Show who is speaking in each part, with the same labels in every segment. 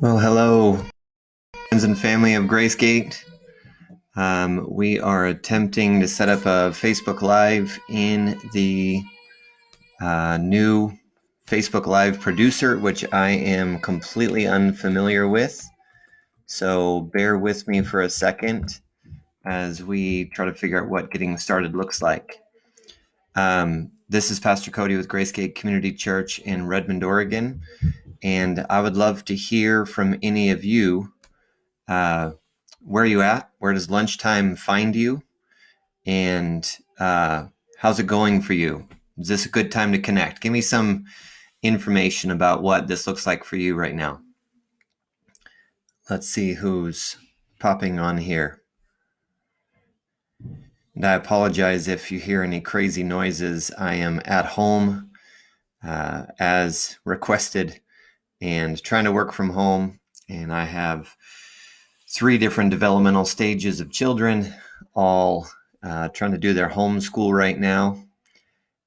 Speaker 1: Well, hello, friends and family of Gracegate. We are attempting to set up a Facebook Live in the new Facebook Live producer, which I am completely unfamiliar with. So bear with me for a second as we try to figure out what getting started looks like. This is Pastor Cody with Gracegate Community Church in Redmond, Oregon, and I would love to hear from any of you. Where are you at? Where does lunchtime find you? And how's it going for you? Is this a good time to connect? Give me some information about what this looks like for you right now. Let's see who's popping on here. And I apologize if you hear any crazy noises. I am at home as requested and trying to work from home. And I have 3 different developmental stages of children, all trying to do their homeschool right now.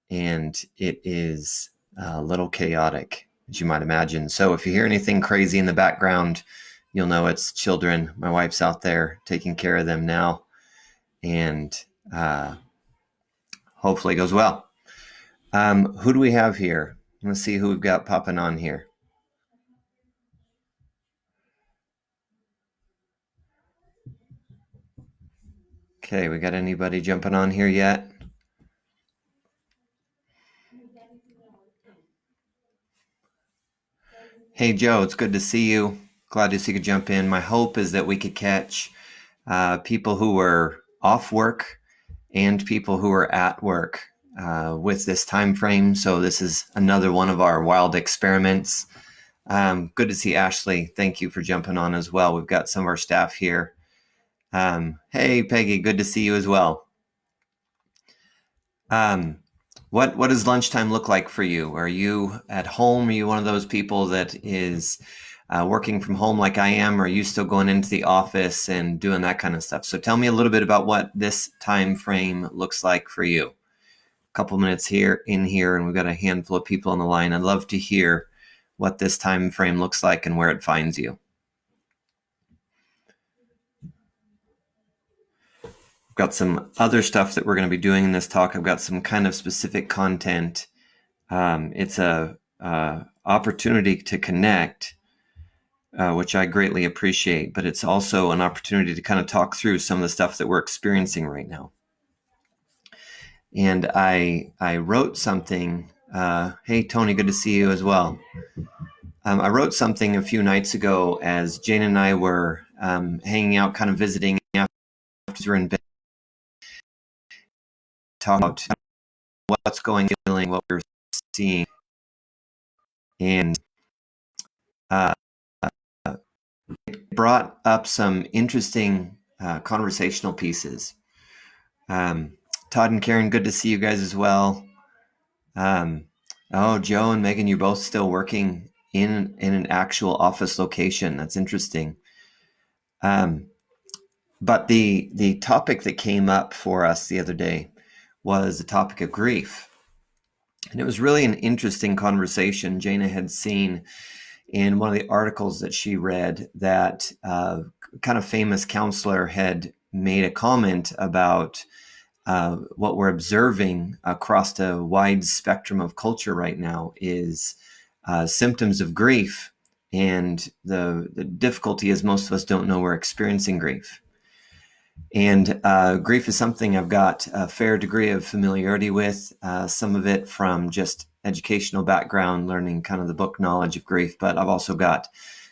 Speaker 1: And it is a little chaotic, as you might imagine. So if you hear anything crazy in the background, you'll know it's children. My wife's out there taking care of them now, and hopefully it goes well. Who do we have here? Let's see who we've got popping on here. Okay, we got anybody jumping on here yet? Hey, Joe, it's good to see you. Glad to see you could jump in. My hope is that we could catch people who were off work and people who are at work with this time frame. So this is another one of our wild experiments. Good to see Ashley. Thank you for jumping on as well. We've got some of our staff here. Hey, Peggy, good to see you as well. What does lunchtime look like for you? Are you at home? Are you one of those people that is working from home like I am? Or are you still going into the office and doing that kind of stuff? So tell me a little bit about what this time frame looks like for you. A couple minutes here, and we've got a handful of people on the line. I'd love to hear what this time frame looks like and where it finds you. I've got some other stuff that we're going to be doing in this talk. I've got some kind of specific content. It's a opportunity to connect, which I greatly appreciate, but it's also an opportunity to kind of talk through some of the stuff that we're experiencing right now. And I wrote something. Hey, Tony, good to see you as well. I wrote something a few nights ago as Jane and I were hanging out, kind of visiting after we were in bed, talking about what's going on, what we're seeing, and it brought up some interesting conversational pieces. Todd and Karen, good to see you guys as well. Oh, Joe and Megan, you're both still working in an actual office location. That's interesting. But the topic that came up for us the other day was the topic of grief. And it was really an interesting conversation. Jana had seen in one of the articles that she read that kind of famous counselor had made a comment about what we're observing across a wide spectrum of culture right now is symptoms of grief. And the difficulty is most of us don't know we're experiencing grief. And grief is something I've got a fair degree of familiarity with, some of it from just educational background, learning kind of the book knowledge of grief, but I've also got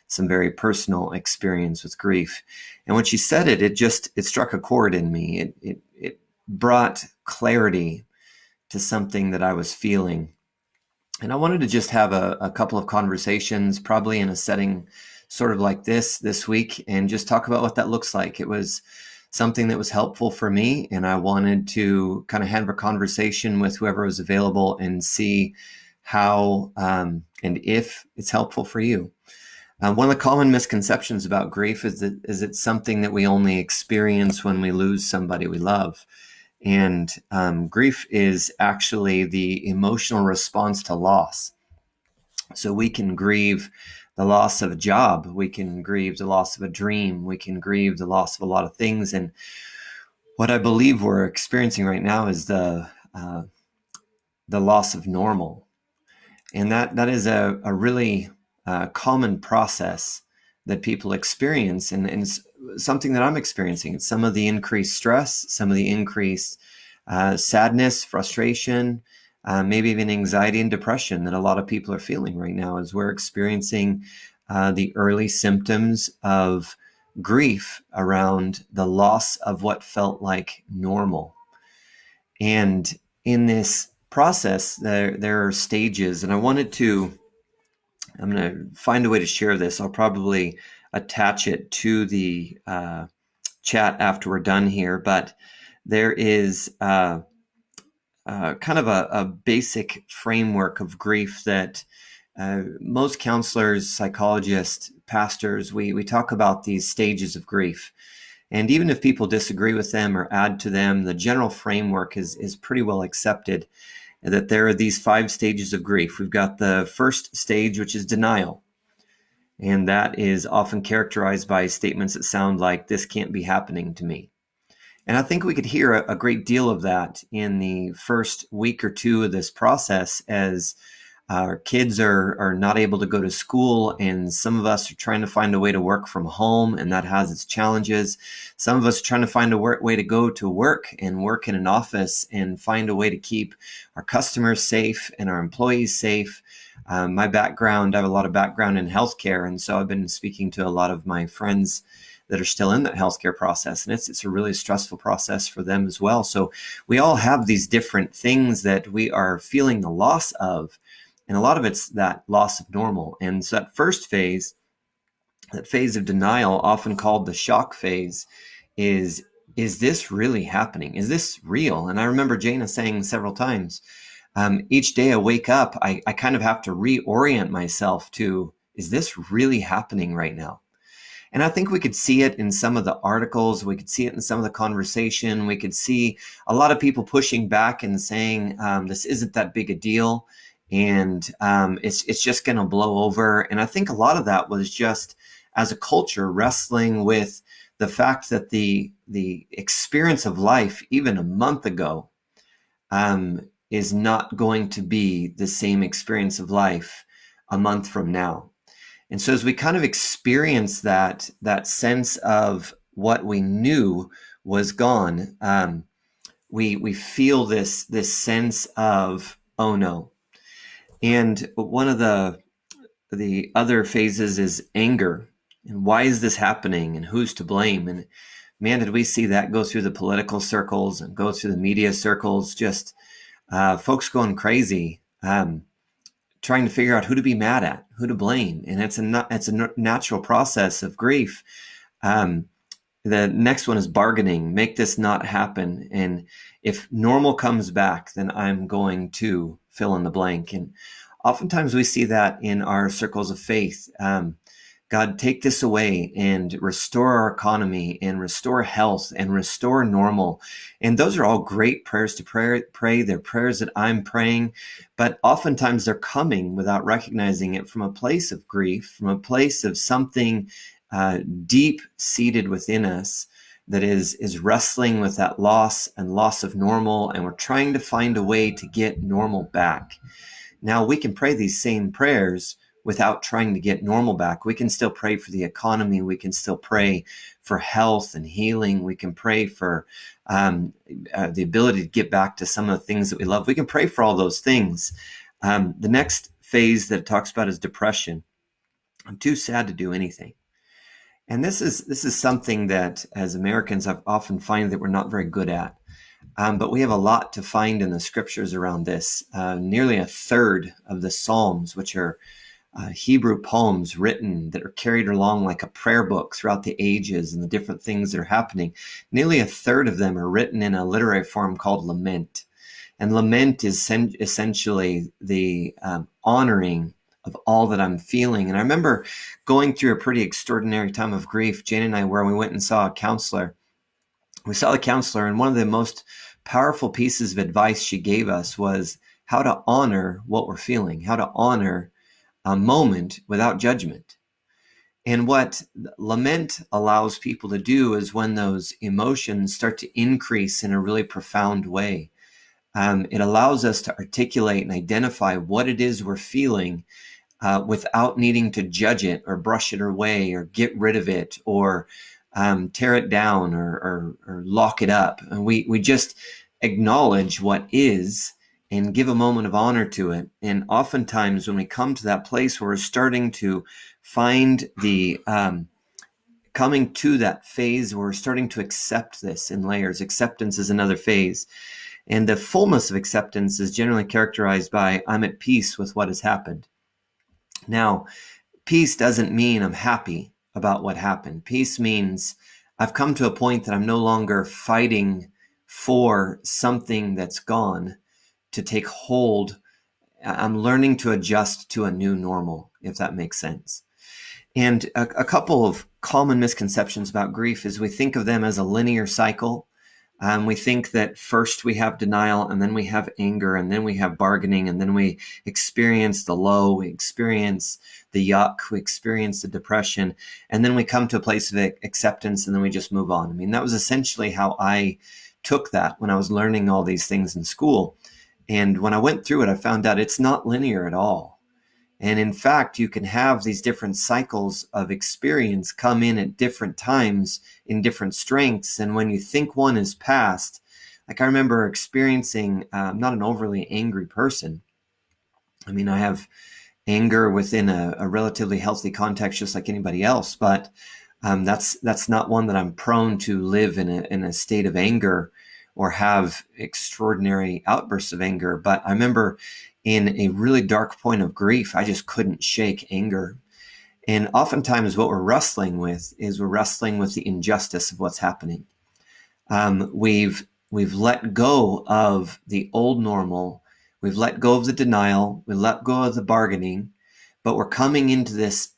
Speaker 1: some very personal experience with grief. And when she said it, it struck a chord in me. It brought clarity to something that I was feeling. And I wanted to just have a couple of conversations, probably in a setting sort of like this week, and just talk about what that looks like. It was something that was helpful for me, and I wanted to kind of have a conversation with whoever was available and see how and if it's helpful for you. One of the common misconceptions about grief is that it's something that we only experience when we lose somebody we love. And grief is actually the emotional response to loss. So we can grieve the loss of a job. We can grieve the loss of a dream. We can grieve the loss of a lot of things. And what I believe we're experiencing right now is the loss of normal. And that is a really common process that people experience. And it's something that I'm experiencing. It's some of the increased stress, some of the increased sadness, frustration, maybe even anxiety and depression that a lot of people are feeling right now as we're experiencing the early symptoms of grief around the loss of what felt like normal. And in this process, there are stages, and I'm going to find a way to share this. I'll probably attach it to the chat after we're done here, but there is kind of a basic framework of grief that most counselors, psychologists, pastors, we talk about these stages of grief. And even if people disagree with them or add to them, the general framework is pretty well accepted, that there are these 5 stages of grief. We've got the first stage, which is denial. And that is often characterized by statements that sound like, this can't be happening to me. And I think we could hear a great deal of that in the first week or two of this process as our kids are not able to go to school, and some of us are trying to find a way to work from home, and that has its challenges. Some of us are trying to find a way to go to work and work in an office and find a way to keep our customers safe and our employees safe. My background, I have a lot of background in healthcare, and so I've been speaking to a lot of my friends that are still in that healthcare process, and it's a really stressful process for them as well. So we all have these different things that we are feeling the loss of. And a lot of it's that loss of normal. And so that first phase, that phase of denial, often called the shock phase, is this really happening? Is this real? And I remember Jana saying several times, each day I wake up, I kind of have to reorient myself to, is this really happening right now? And I think we could see it in some of the articles. We could see it in some of the conversation. We could see a lot of people pushing back and saying, this isn't that big a deal. And it's just going to blow over. And I think a lot of that was just as a culture wrestling with the fact that the experience of life, even a month ago, is not going to be the same experience of life a month from now. And so as we kind of experience that sense of what we knew was gone, we feel this sense of, oh no. And one of the other phases is anger. And why is this happening? And who's to blame? And man, did we see that go through the political circles and go through the media circles, just folks going crazy, trying to figure out who to be mad at, who to blame. And it's a natural process of grief. The next one is bargaining, make this not happen. And if normal comes back, then I'm going to fill in the blank. And oftentimes we see that in our circles of faith. God, take this away and restore our economy and restore health and restore normal. And those are all great prayers to pray. They're prayers that I'm praying, but oftentimes they're coming without recognizing it from a place of grief, from a place of something deep seated within us that is wrestling with that loss and loss of normal. And we're trying to find a way to get normal back. Now we can pray these same prayers without trying to get normal back. We can still pray for the economy. We can still pray for health and healing. We can pray for the ability to get back to some of the things that we love. We can pray for all those things. The next phase that it talks about is depression. I'm too sad to do anything. And this is something that as Americans I often find that we're not very good at. But we have a lot to find in the scriptures around this. Nearly a third of the Psalms, which are Hebrew poems written that are carried along like a prayer book throughout the ages and the different things that are happening, nearly a third of them are written in a literary form called lament. And lament is essentially the honoring of all that I'm feeling. And I remember going through a pretty extraordinary time of grief, Jane and I, where we went and saw a counselor. We saw the counselor, and one of the most powerful pieces of advice she gave us was how to honor what we're feeling, how to honor a moment without judgment. And what lament allows people to do is when those emotions start to increase in a really profound way, it allows us to articulate and identify what it is we're feeling without needing to judge it or brush it away or get rid of it or tear it down or lock it up. And we just acknowledge what is and give a moment of honor to it. And oftentimes when we come to that place where we're starting to find the coming to that phase where we're starting to accept this in layers. Acceptance is another phase. And the fullness of acceptance is generally characterized by I'm at peace with what has happened. Now, peace doesn't mean I'm happy about what happened. Peace means I've come to a point that I'm no longer fighting for something that's gone to take hold. I'm learning to adjust to a new normal, if that makes sense. And a couple of common misconceptions about grief is we think of them as a linear cycle. We think that first we have denial, and then we have anger, and then we have bargaining, and then we experience the low, we experience the yuck, we experience the depression, and then we come to a place of acceptance, and then we just move on. I mean, that was essentially how I took that when I was learning all these things in school. And when I went through it, I found out it's not linear at all. And in fact, you can have these different cycles of experience come in at different times in different strengths. And when you think one is past, like I remember experiencing, I'm not an overly angry person. I mean, I have anger within a relatively healthy context, just like anybody else, but that's not one that I'm prone to live in a state of anger or have extraordinary outbursts of anger. But I remember in a really dark point of grief, I just couldn't shake anger. And oftentimes what we're wrestling with is we're wrestling with the injustice of what's happening. We've let go of the old normal. We've let go of the denial. We let go of the bargaining, but we're coming into this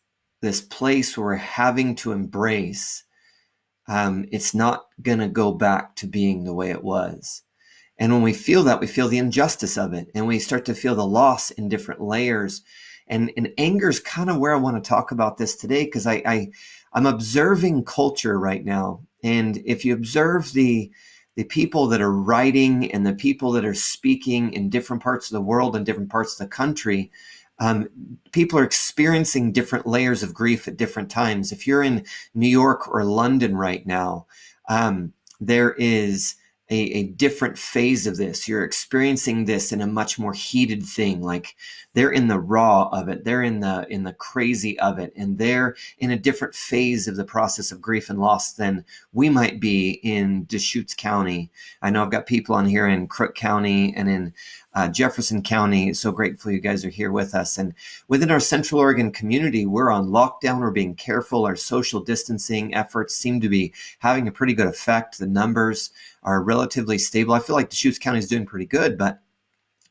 Speaker 1: place where we're having to embrace it's not going to go back to being the way it was. And when we feel that, we feel the injustice of it, and we start to feel the loss in different layers. And anger is kind of where I want to talk about this today, because I'm observing culture right now. And if you observe the people that are writing and the people that are speaking in different parts of the world and different parts of the country, people are experiencing different layers of grief at different times. If you're in New York or London right now, there is a different phase of this. You're experiencing this in a much more heated thing. Like they're in the raw of it. They're in the crazy of it. And they're in a different phase of the process of grief and loss than we might be in Deschutes County. I know I've got people on here in Crook County and in Jefferson County. So grateful you guys are here with us. And within our Central Oregon community, we're on lockdown. We're being careful. Our social distancing efforts seem to be having a pretty good effect. The numbers are relatively stable. I feel like Deschutes County is doing pretty good, but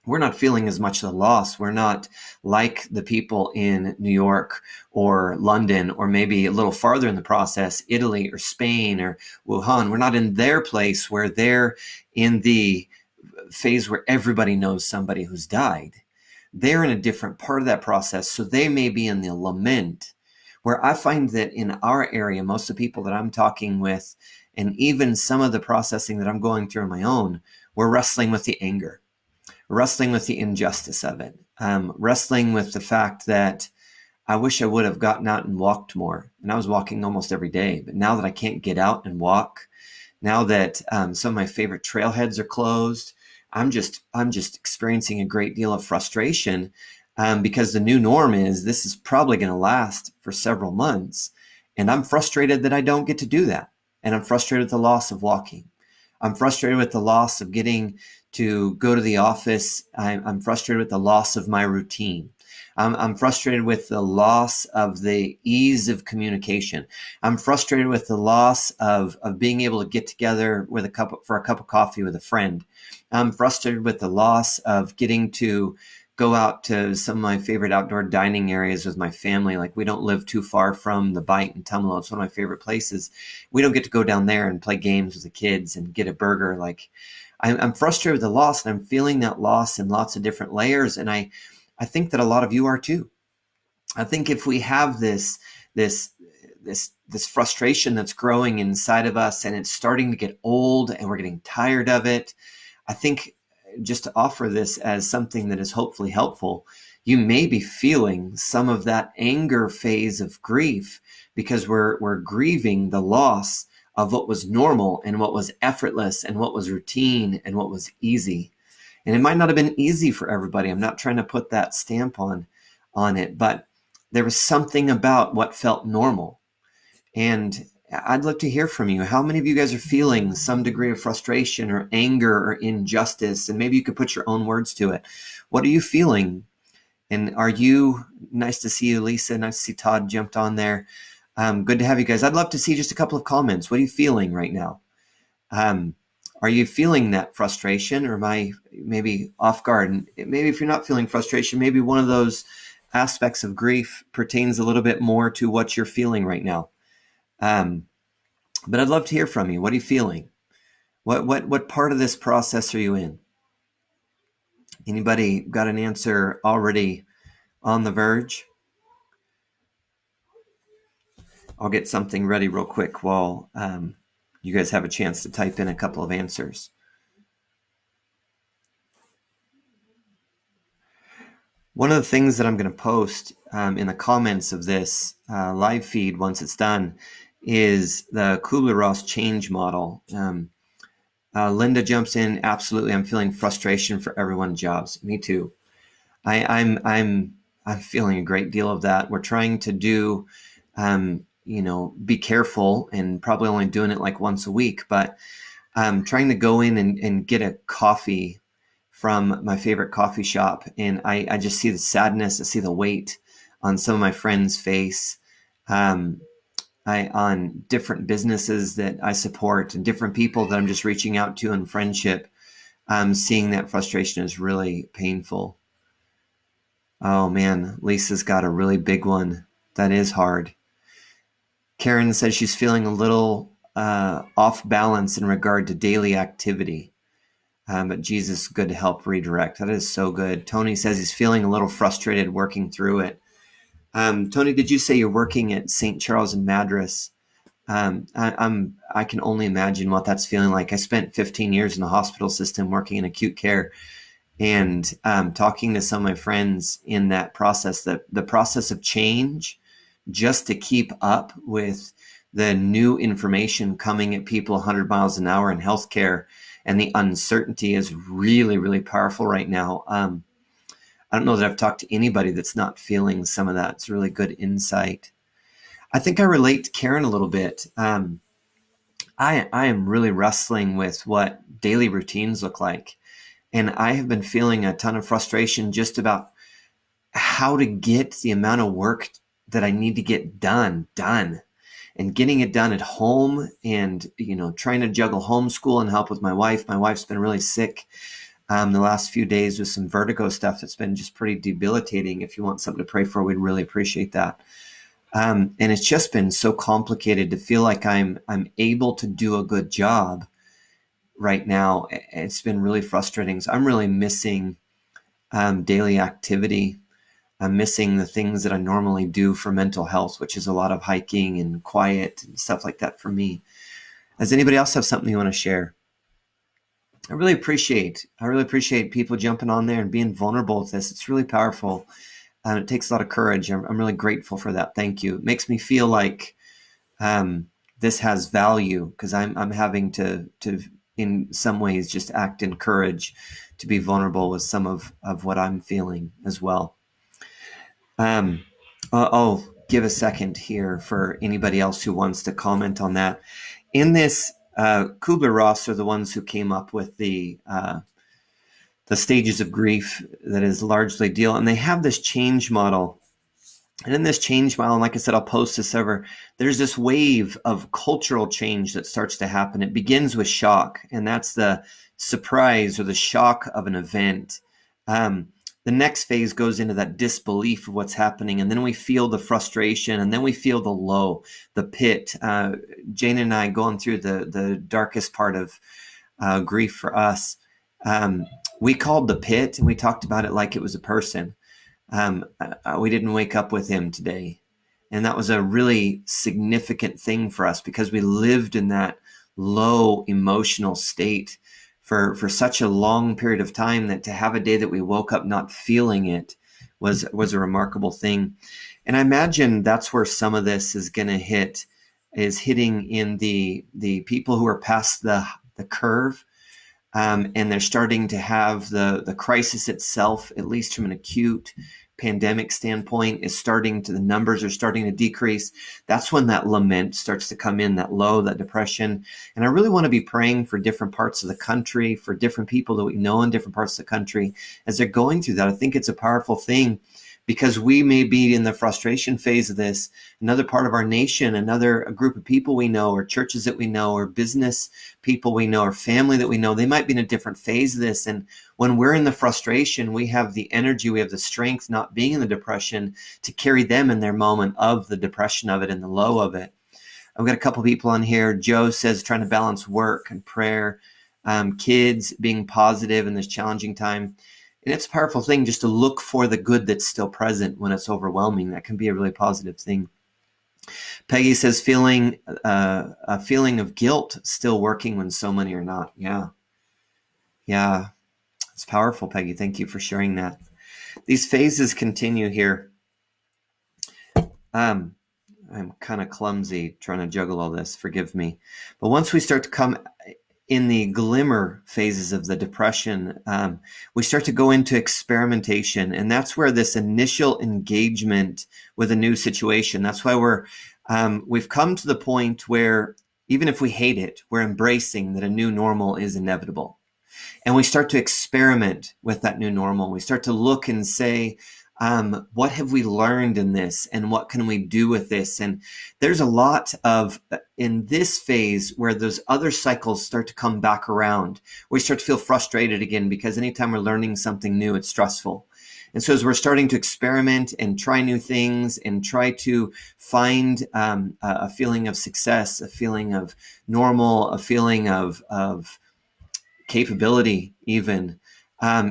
Speaker 1: we're not feeling as much of the loss. We're not like the people in New York or London, or maybe a little farther in the process, Italy or Spain or Wuhan. We're not in their place where they're in the phase where everybody knows somebody who's died. They're in a different part of that process. So they may be in the lament, where I find that in our area, most of the people that I'm talking with, and even some of the processing that I'm going through on my own, we're wrestling with the anger, wrestling with the injustice of it, wrestling with the fact that I wish I would have gotten out and walked more. And I was walking almost every day. But now that I can't get out and walk, now that some of my favorite trailheads are closed, I'm just experiencing a great deal of frustration because the new norm is this is probably going to last for several months. And I'm frustrated that I don't get to do that. And I'm frustrated with the loss of walking. I'm frustrated with the loss of getting to go to the office. I'm frustrated with the loss of my routine. I'm frustrated with the loss of the ease of communication. I'm frustrated with the loss of being able to get together with for a cup of coffee with a friend. I'm frustrated with the loss of getting to go out to some of my favorite outdoor dining areas with my family. Like we don't live too far from the Bite in Tumalo. It's one of my favorite places. We don't get to go down there and play games with the kids and get a burger. Like I'm frustrated with the loss, and I'm feeling that loss in lots of different layers. And I think that a lot of you are too. I think if we have this this frustration that's growing inside of us, and it's starting to get old, and we're getting tired of it. I think just to offer this as something that is hopefully helpful, you may be feeling some of that anger phase of grief because we're grieving the loss of what was normal and what was effortless and what was routine and what was easy. And it might not have been easy for everybody. I'm not trying to put that stamp on it, but there was something about what felt normal. And I'd love to hear from you. How many of you guys are feeling some degree of frustration or anger or injustice? And maybe you could put your own words to it. What are you feeling? And are you, nice to see you, Lisa. Nice to see Todd jumped on there. Good to have you guys. I'd love to see just a couple of comments. What are you feeling right now? Are you feeling that frustration, or am I maybe off guard? And maybe if you're not feeling frustration, maybe one of those aspects of grief pertains a little bit more to what you're feeling right now. But I'd love to hear from you. What are you feeling? What part of this process are you in? Anybody got an answer already on the verge? I'll get something ready real quick while you guys have a chance to type in a couple of answers. One of the things that I'm going to post in the comments of this live feed once it's done is the Kubler-Ross change model. Linda jumps in. Absolutely, I'm feeling frustration for everyone's jobs. Me too. I'm feeling a great deal of that. We're trying to do, be careful, and probably only doing it like once a week, but trying to go in and get a coffee from my favorite coffee shop. And I just see the sadness. I see the weight on some of my friends' face, on different businesses that I support and different people that I'm just reaching out to in friendship. Seeing that frustration is really painful. Oh man, Lisa's got a really big one. That is hard. Karen says she's feeling a little off balance in regard to daily activity. But Jesus is good to help redirect. That is so good. Tony says he's feeling a little frustrated working through it. Tony, did you say you're working at St. Charles in Madras? I can only imagine what that's feeling like. I spent 15 years in the hospital system working in acute care, and talking to some of my friends in that process, the process of change, just to keep up with the new information coming at people 100 miles an hour in healthcare, and the uncertainty is really, really powerful right now. I don't know that I've talked to anybody that's not feeling some of that. It's really good insight. I think I relate to Karen a little bit. I am really wrestling with what daily routines look like. And I have been feeling a ton of frustration just about how to get the amount of work that I need to get done, and getting it done at home, and, trying to juggle homeschool and help with my wife. My wife's been really sick the last few days with some vertigo stuff that's been just pretty debilitating. If you want something to pray for, we'd really appreciate that. And it's just been so complicated to feel like I'm able to do a good job right now. It's been really frustrating. So I'm really missing daily activity. I'm missing the things that I normally do for mental health, which is a lot of hiking and quiet and stuff like that for me. Does anybody else have something you want to share? I really appreciate people jumping on there and being vulnerable with this. It's really powerful. It takes a lot of courage. I'm really grateful for that. Thank you. It makes me feel like this has value, because I'm having to in some ways just act in courage to be vulnerable with some of what I'm feeling as well. I'll give a second here for anybody else who wants to comment on that. In this, Kubler-Ross are the ones who came up with the stages of grief that is largely deal, and they have this change model. And in this change model, and like I said, I'll post this ever, there's this wave of cultural change that starts to happen. It begins with shock, and that's the surprise or the shock of an event. The next phase goes into that disbelief of what's happening, and then we feel the frustration, and then we feel the low, the pit. Jane and I going through the darkest part of grief for us. We called the pit, and we talked about it like it was a person. We didn't wake up with him today. And that was a really significant thing for us because we lived in that low emotional state for such a long period of time, that to have a day that we woke up not feeling it was a remarkable thing. And I imagine that's where some of this is going to hitting in the people who are past the curve. And they're starting to have the crisis itself, at least from an acute pandemic standpoint, the numbers are starting to decrease. That's when that lament starts to come in, that low, that depression. And I really want to be praying for different parts of the country, for different people that we know in different parts of the country as they're going through that. I think it's a powerful thing, because we may be in the frustration phase of this. Another part of our nation, a group of people we know, or churches that we know, or business people we know, or family that we know, they might be in a different phase of this. And when we're in the frustration, we have the energy, we have the strength, not being in the depression, to carry them in their moment of the depression of it and the low of it. I've got a couple people on here. Joe says trying to balance work and prayer, kids, being positive in this challenging time. And it's a powerful thing just to look for the good that's still present when it's overwhelming. That can be a really positive thing. Peggy says a feeling of guilt still working when so many are not. Yeah, it's powerful, Peggy. Thank you for sharing that. These phases continue here. I'm kind of clumsy trying to juggle all this. Forgive me. But once we start to come in the glimmer phases of the depression, we start to go into experimentation. And that's where this initial engagement with a new situation, that's why we've come to the point where even if we hate it, we're embracing that a new normal is inevitable. And we start to experiment with that new normal. We start to look and say, what have we learned in this, and what can we do with this? And there's a lot in this phase where those other cycles start to come back around. We start to feel frustrated again, because anytime we're learning something new, it's stressful. And so as we're starting to experiment and try new things and try to find a feeling of success, a feeling of normal, a feeling of capability even,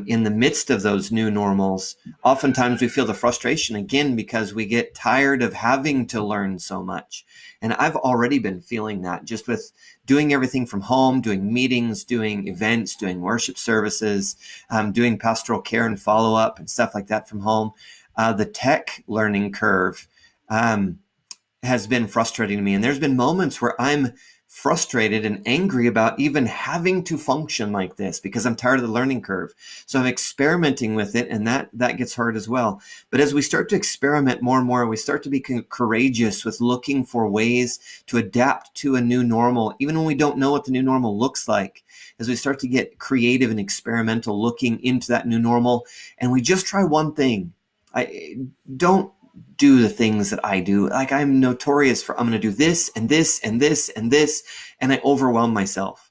Speaker 1: in the midst of those new normals, oftentimes we feel the frustration again because we get tired of having to learn so much. And I've already been feeling that just with doing everything from home, doing meetings, doing events, doing worship services, doing pastoral care and follow-up and stuff like that from home. The tech learning curve has been frustrating to me. And there's been moments where I'm frustrated and angry about even having to function like this because I'm tired of the learning curve. So I'm experimenting with it, and that gets hard as well. But as we start to experiment more and more, we start to be courageous with looking for ways to adapt to a new normal, even when we don't know what the new normal looks like. As we start to get creative and experimental looking into that new normal, and we just try one thing. I don't do the things that I do. Like, I'm notorious for, I'm going to do this and this and this and this, and I overwhelm myself.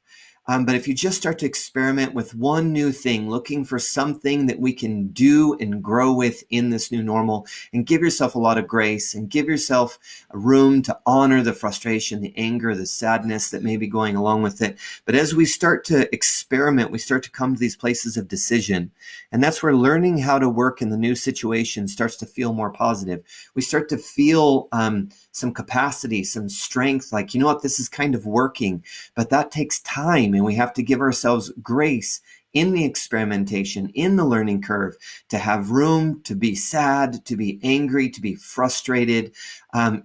Speaker 1: But if you just start to experiment with one new thing, looking for something that we can do and grow with in this new normal, and give yourself a lot of grace and give yourself a room to honor the frustration, the anger, the sadness that may be going along with it. But as we start to experiment, we start to come to these places of decision. And that's where learning how to work in the new situation starts to feel more positive. We start to feel some capacity, some strength, like, you know what, this is kind of working, but that takes time. And we have to give ourselves grace in the experimentation, in the learning curve, to have room to be sad, to be angry, to be frustrated,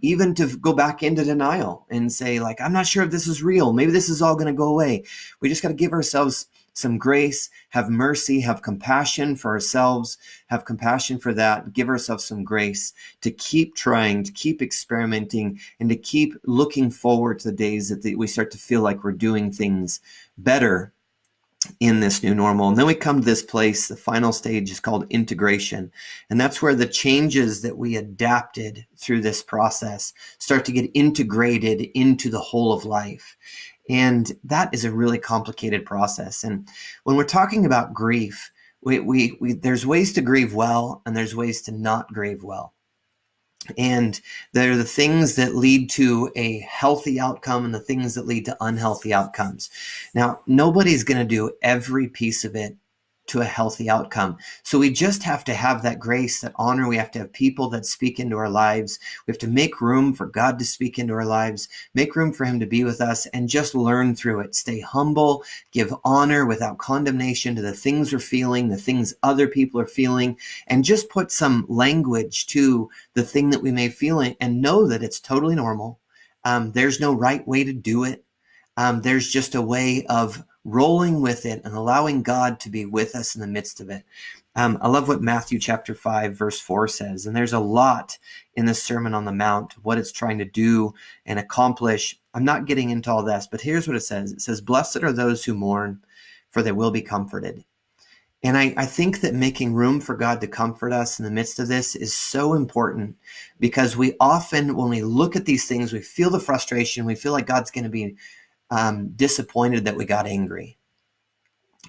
Speaker 1: even to go back into denial and say, like, I'm not sure if this is real. Maybe this is all going to go away. We just got to give ourselves some grace, have mercy, have compassion for ourselves, have compassion for that, give ourselves some grace to keep trying, to keep experimenting, and to keep looking forward to the days that we start to feel like we're doing things better in this new normal. And then we come to this place, the final stage is called integration. And that's where the changes that we adapted through this process start to get integrated into the whole of life. And that is a really complicated process. And when we're talking about grief, there's ways to grieve well, and there's ways to not grieve well. And they're the things that lead to a healthy outcome and the things that lead to unhealthy outcomes. Now, nobody's going to do every piece of it to a healthy outcome. So we just have to have that grace, that honor. We have to have people that speak into our lives. We have to make room for God to speak into our lives, make room for him to be with us, and just learn through it. Stay humble, give honor without condemnation to the things we're feeling, the things other people are feeling, and just put some language to the thing that we may feel and know that it's totally normal. There's no right way to do it. There's just a way of rolling with it and allowing God to be with us in the midst of it. I love what Matthew chapter 5, verse 4 says, and there's a lot in the Sermon on the Mount, what it's trying to do and accomplish. I'm not getting into all this, but here's what it says. It says, blessed are those who mourn, for they will be comforted. And I think that making room for God to comfort us in the midst of this is so important, because we often, when we look at these things, we feel the frustration. We feel like God's going to be disappointed that we got angry.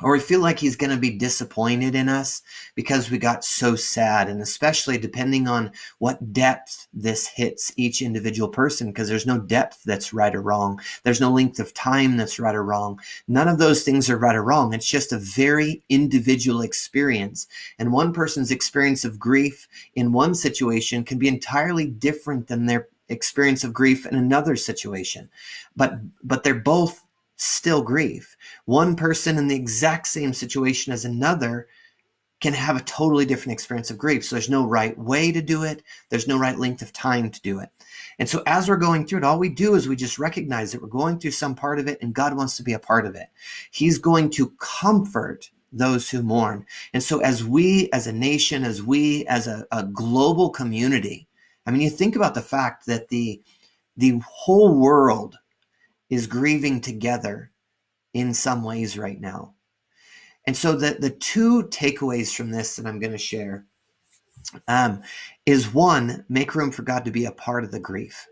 Speaker 1: Or we feel like he's going to be disappointed in us because we got so sad. And especially depending on what depth this hits each individual person, because there's no depth that's right or wrong. There's no length of time that's right or wrong. None of those things are right or wrong. It's just a very individual experience. And one person's experience of grief in one situation can be entirely different than their experience of grief in another situation. But they're both still grief. One person in the exact same situation as another can have a totally different experience of grief. So there's no right way to do it. There's no right length of time to do it. And so as we're going through it, all we do is we just recognize that we're going through some part of it and God wants to be a part of it. He's going to comfort those who mourn. And so as we as a nation, as we as a global community, I mean, you think about the fact that the whole world is grieving together in some ways right now. And so the two takeaways from this that I'm going to share is, one, make room for God to be a part of the grief.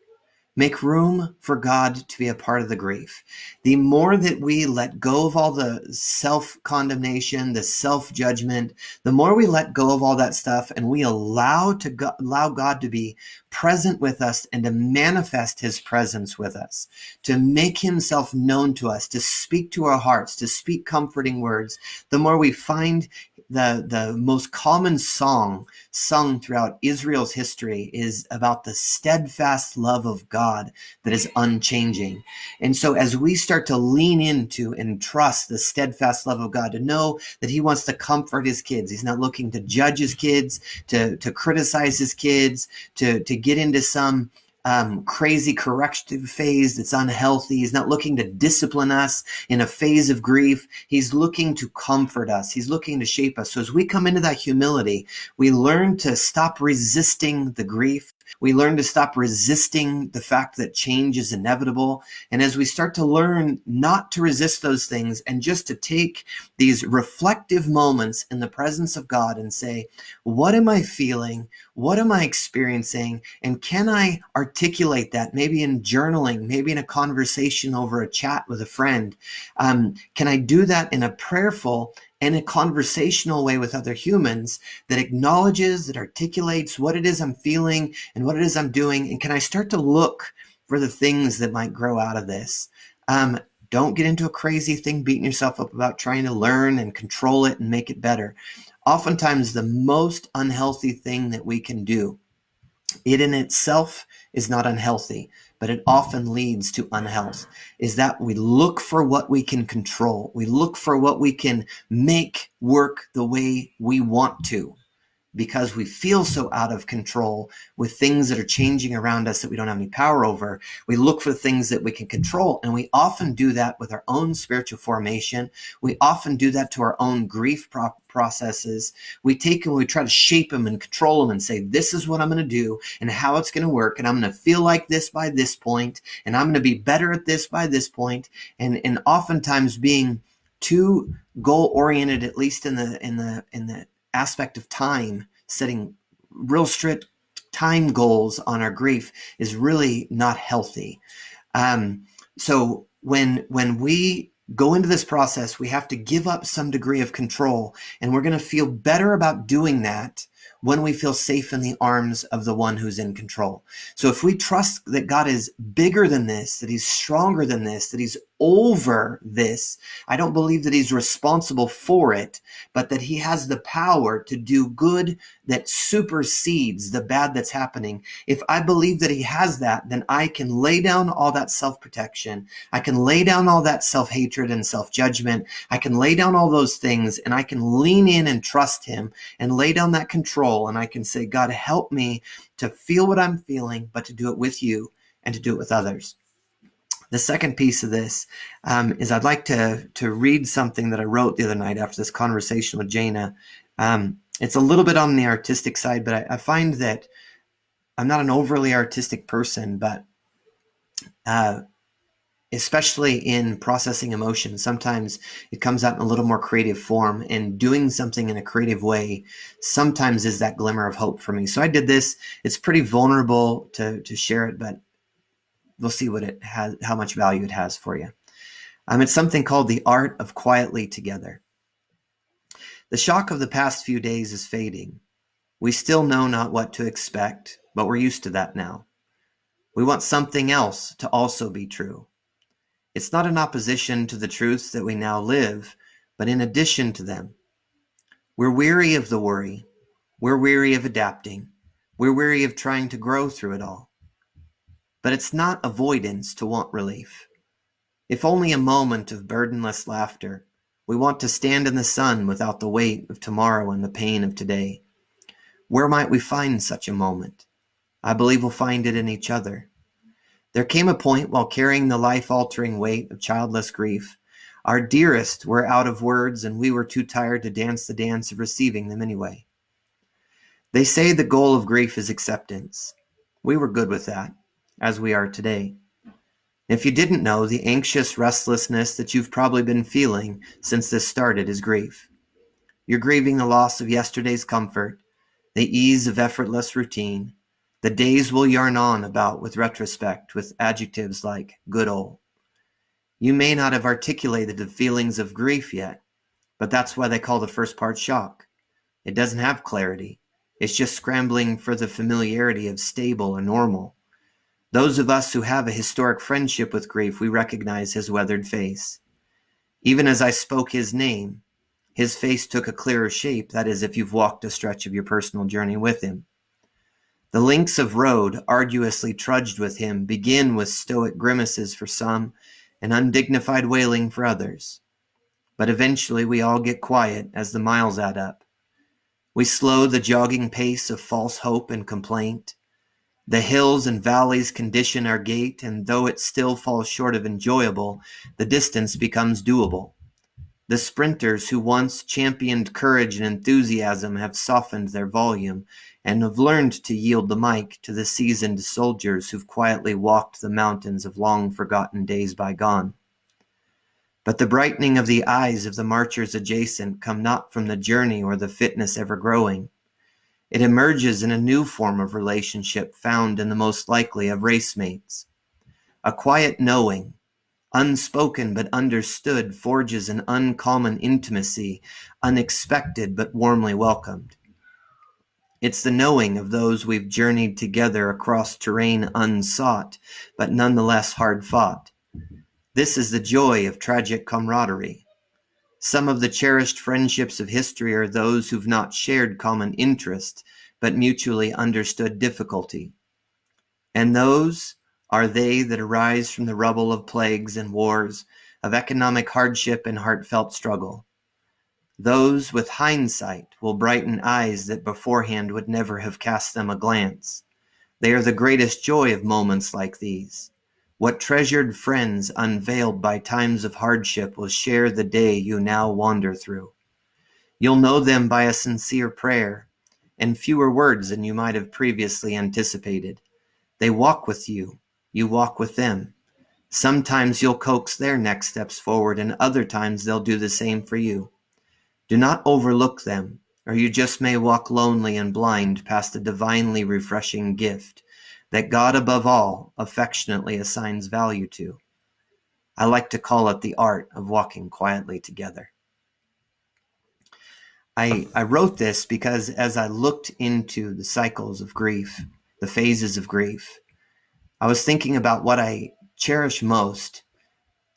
Speaker 1: Make room for God to be a part of the grief. The more that we let go of all the self-condemnation, the self-judgment, the more we let go of all that stuff and we allow God to be present with us and to manifest his presence with us, to make himself known to us, to speak to our hearts, to speak comforting words, the more we find the most common song sung throughout Israel's history is about the steadfast love of God that is unchanging. And so as we start to lean into and trust the steadfast love of God, to know that he wants to comfort his kids, he's not looking to judge his kids, to criticize his kids, to get into some crazy corrective phase that's unhealthy. He's not looking to discipline us in a phase of grief. He's looking to comfort us. He's looking to shape us. So as we come into that humility, we learn to stop resisting the grief. We learn to stop resisting the fact that change is inevitable. And as we start to learn not to resist those things and just to take these reflective moments in the presence of God and say, what am I feeling? What am I experiencing? And can I articulate that maybe in journaling, maybe in a conversation over a chat with a friend? Can I do that in a prayerful and a conversational way with other humans that acknowledges, that articulates what it is I'm feeling and what it is I'm doing? And can I start to look for the things that might grow out of this? Don't get into a crazy thing, beating yourself up about trying to learn and control it and make it better. Oftentimes, the most unhealthy thing that we can do, it in itself is not unhealthy, but it often leads to unhealth, is that we look for what we can control. We look for what we can make work the way we want to, because we feel so out of control with things that are changing around us that we don't have any power over. We look for things that we can control, and we often do that with our own spiritual formation. We often do that to our own grief processes. We take and we try to shape them and control them and say, this is what I'm going to do and how it's going to work, and I'm going to feel like this by this point, and I'm going to be better at this by this point. And oftentimes being too goal-oriented, at least in the aspect of time, setting real strict time goals on our grief is really not healthy. So when we go into this process, we have to give up some degree of control, and we're going to feel better about doing that when we feel safe in the arms of the one who's in control. So if we trust that God is bigger than this, that he's stronger than this, that he's over this, I don't believe that he's responsible for it, but that he has the power to do good that supersedes the bad that's happening. If I believe that he has that, then I can lay down all that self-protection. I can lay down all that self-hatred and self-judgment. I can lay down all those things, and I can lean in and trust him and lay down that control. And I can say, God, help me to feel what I'm feeling, but to do it with you and to do it with others. The second piece of this is I'd like to read something that I wrote the other night after this conversation with Jana. It's a little bit on the artistic side, but I find that I'm not an overly artistic person, but especially in processing emotions, sometimes it comes out in a little more creative form, and doing something in a creative way sometimes is that glimmer of hope for me. So I did this. It's pretty vulnerable to share it, but we'll see what it has, how much value it has for you. It's something called The Art of Quietly Together. The shock of the past few days is fading. We still know not what to expect, but we're used to that now. We want something else to also be true. It's not in opposition to the truths that we now live, but in addition to them. We're weary of the worry. We're weary of adapting. We're weary of trying to grow through it all. But it's not avoidance to want relief. If only a moment of burdenless laughter, we want to stand in the sun without the weight of tomorrow and the pain of today. Where might we find such a moment? I believe we'll find it in each other. There came a point while carrying the life-altering weight of childless grief. Our dearest were out of words, and we were too tired to dance the dance of receiving them anyway. They say the goal of grief is acceptance. We were good with that, as we are today. If you didn't know, the anxious restlessness that you've probably been feeling since this started is grief. You're grieving the loss of yesterday's comfort, the ease of effortless routine, the days we'll yarn on about with retrospect, with adjectives like good old. You may not have articulated the feelings of grief yet, but that's why they call the first part shock. It doesn't have clarity. It's just scrambling for the familiarity of stable or normal. Those of us who have a historic friendship with grief, we recognize his weathered face. Even as I spoke his name, his face took a clearer shape, that is, if you've walked a stretch of your personal journey with him. The links of road arduously trudged with him begin with stoic grimaces for some and undignified wailing for others. But eventually we all get quiet as the miles add up. We slow the jogging pace of false hope and complaint. The hills and valleys condition our gait, and though it still falls short of enjoyable, the distance becomes doable. The sprinters who once championed courage and enthusiasm have softened their volume and have learned to yield the mic to the seasoned soldiers who've quietly walked the mountains of long-forgotten days bygone. But the brightening of the eyes of the marchers adjacent come not from the journey or the fitness ever growing. It emerges in a new form of relationship found in the most likely of race mates. A quiet knowing, unspoken but understood, forges an uncommon intimacy, unexpected but warmly welcomed. It's the knowing of those we've journeyed together across terrain unsought, but nonetheless hard fought. This is the joy of tragic camaraderie. Some of the cherished friendships of history are those who've not shared common interest, but mutually understood difficulty. And those are they that arise from the rubble of plagues and wars, of economic hardship and heartfelt struggle. Those with hindsight will brighten eyes that beforehand would never have cast them a glance. They are the greatest joy of moments like these. What treasured friends unveiled by times of hardship will share the day you now wander through. You'll know them by a sincere prayer and fewer words than you might have previously anticipated. They walk with you, you walk with them. Sometimes you'll coax their next steps forward, and other times they'll do the same for you. Do not overlook them, or you just may walk lonely and blind past a divinely refreshing gift that God above all affectionately assigns value to. I like to call it the art of walking quietly together. I wrote this because as I looked into the cycles of grief, the phases of grief, I was thinking about what I cherish most,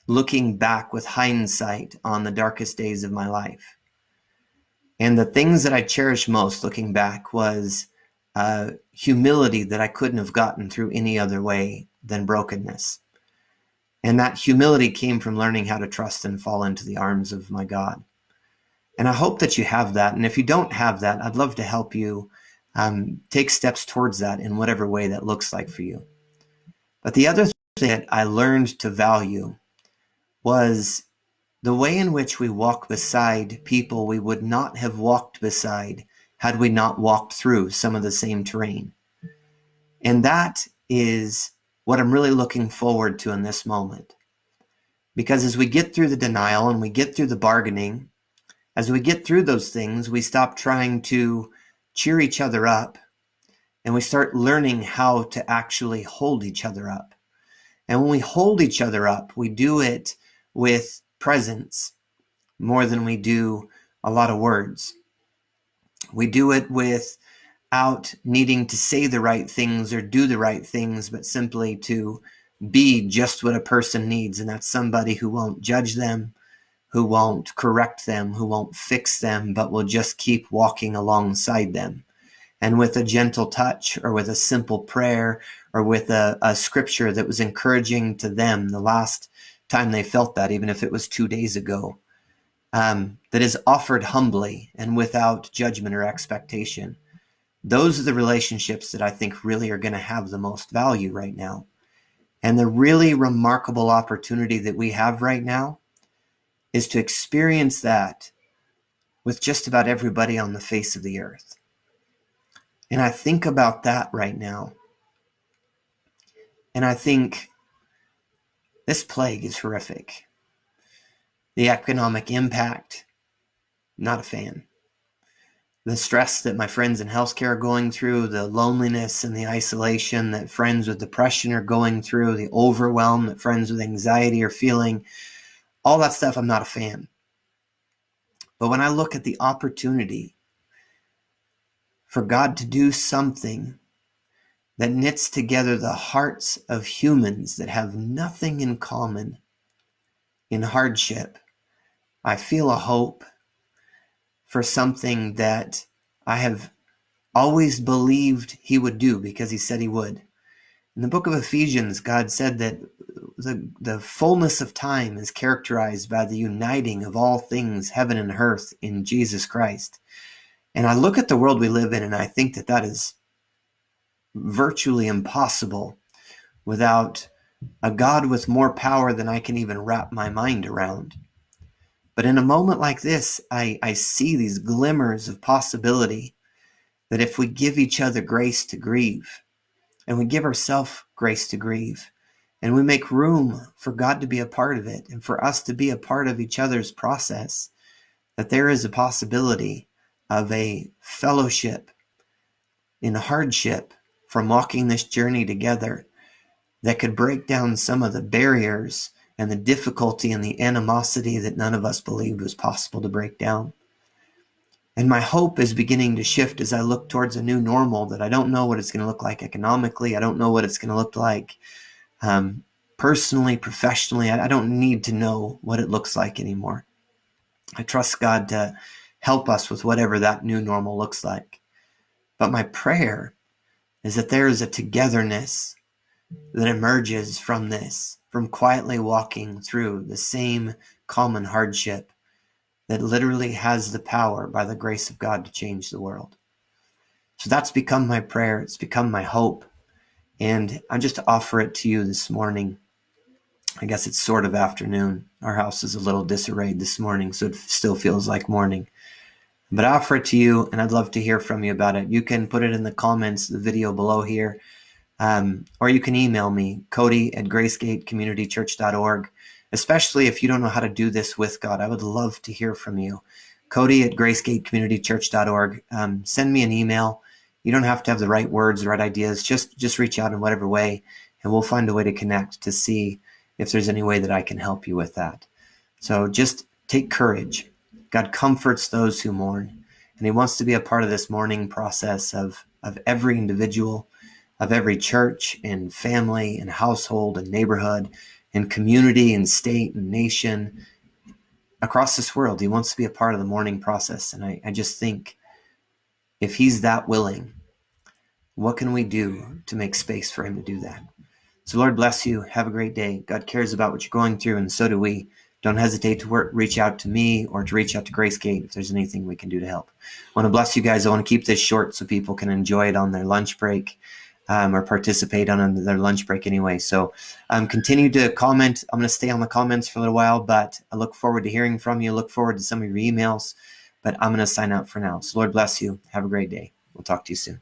Speaker 1: looking back with hindsight on the darkest days of my life. And the things that I cherish most looking back was humility that I couldn't have gotten through any other way than brokenness. And that humility came from learning how to trust and fall into the arms of my God. And I hope that you have that. And if you don't have that, I'd love to help you take steps towards that in whatever way that looks like for you. But the other thing that I learned to value was the way in which we walk beside people we would not have walked beside had we not walked through some of the same terrain. And that is what I'm really looking forward to in this moment. Because as we get through the denial and we get through the bargaining, as we get through those things, we stop trying to cheer each other up and we start learning how to actually hold each other up. And when we hold each other up, we do it with presence more than we do a lot of words. We do it without needing to say the right things or do the right things, but simply to be just what a person needs. And that's somebody who won't judge them, who won't correct them, who won't fix them, but will just keep walking alongside them. And with a gentle touch or with a simple prayer or with a scripture that was encouraging to them the last time they felt that, even if it was 2 days ago, that is offered humbly and without judgment or expectation. Those are the relationships that I think really are going to have the most value right now. And the really remarkable opportunity that we have right now is to experience that with just about everybody on the face of the earth. And I think about that right now. And I think this plague is horrific. The economic impact, not a fan. The stress that my friends in healthcare are going through, the loneliness and the isolation that friends with depression are going through, the overwhelm that friends with anxiety are feeling, all that stuff, I'm not a fan. But when I look at the opportunity for God to do something that knits together the hearts of humans that have nothing in common in hardship, I feel a hope for something that I have always believed he would do because he said he would. In the book of Ephesians, God said that the fullness of time is characterized by the uniting of all things, heaven and earth, in Jesus Christ. And I look at the world we live in and I think that that is virtually impossible without a God with more power than I can even wrap my mind around. But in a moment like this, I see these glimmers of possibility that if we give each other grace to grieve, and we give ourselves grace to grieve, and we make room for God to be a part of it, and for us to be a part of each other's process, that there is a possibility of a fellowship in hardship from walking this journey together that could break down some of the barriers and the difficulty and the animosity that none of us believed was possible to break down. And my hope is beginning to shift as I look towards a new normal that I don't know what it's going to look like economically. I don't know what it's going to look like personally, professionally. I don't need to know what it looks like anymore. I trust God to help us with whatever that new normal looks like. But my prayer is that there is a togetherness that emerges from this, from quietly walking through the same common hardship that literally has the power by the grace of God to change the world. So that's become my prayer. It's become my hope. And I just offer it to you this morning. I guess it's sort of afternoon. Our house is a little disarrayed this morning, so it still feels like morning. But I offer it to you, and I'd love to hear from you about it. You can put it in the comments, the video below here, or you can email me, cody@gracegatecommunitychurch.org. Especially if you don't know how to do this with God, I would love to hear from you. Cody@gracegatecommunitychurch.org. Send me an email. You don't have to have the right words, the right ideas. Just reach out in whatever way, and we'll find a way to connect to see if there's any way that I can help you with that. So just take courage. God comforts those who mourn. And he wants to be a part of this mourning process of every individual, of every church and family and household and neighborhood and community and state and nation across this world. He wants to be a part of the mourning process. And I just think, if he's that willing, what can we do to make space for him to do that? So Lord bless you. Have a great day. God cares about what you're going through, and so do we. Don't hesitate to reach out to me or to reach out to GraceGate if there's anything we can do to help. I want to bless you guys. I want to keep this short so people can enjoy it on their lunch break, or participate on their lunch break anyway. So continue to comment. I'm going to stay on the comments for a little while, but I look forward to hearing from you. Look forward to some of your emails, but I'm going to sign out for now. So Lord bless you. Have a great day. We'll talk to you soon.